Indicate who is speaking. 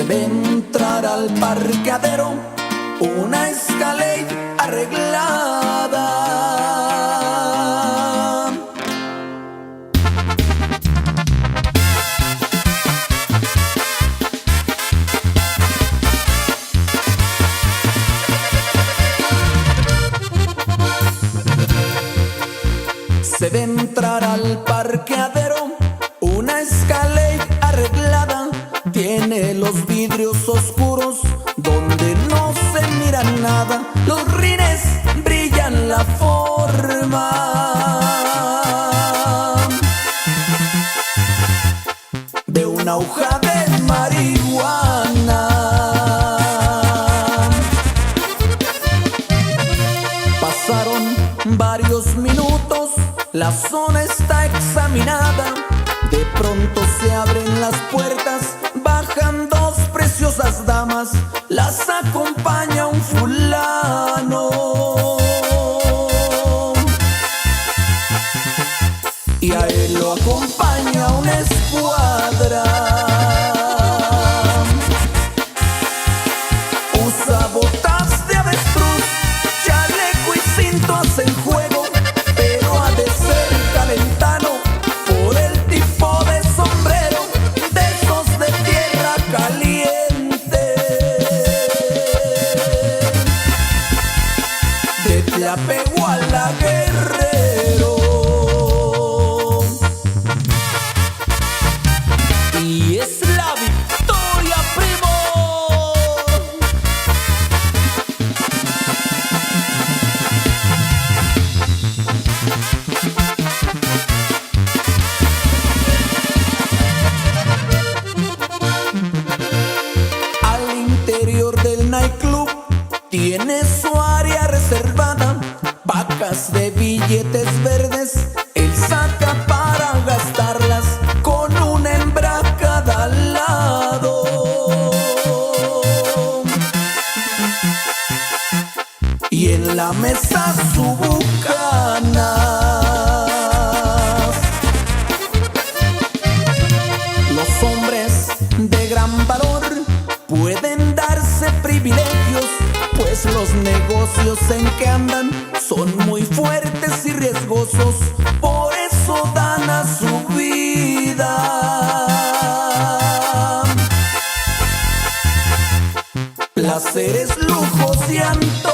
Speaker 1: ve entrar al parqueadero una Escalade arreglada. Se ve entrar al parqueadero una Escalade arreglada. Tiene los vidrios oscuros donde no se mira nada. Los rines brillan la forma de una hoja de marihuana. Pasaron varios minutos, la zona está examinada. De pronto se abren las puertas, bajan dos preciosas damas, las acompaña un fulano y a él lo acompaña una escuadra. Usa botas de avestruz, chaleco y cinto hacen juego, pero ha de ser calentano por el tipo de sombrero, de esos de tierra caliente, de Tlapehuala Guerrero. Y es la victoria, primo. Al interior del nightclub tiene su área reservada, pacas de billetes verdes él saca para gastarlas con una hembra a cada lado. Y en la mesa su bucana. Los hombres de gran valor pueden darse privilegios, pues los negocios en que andan son muy fuertes y riesgosos. Por eso dan a su vida placeres, lujos y antojos.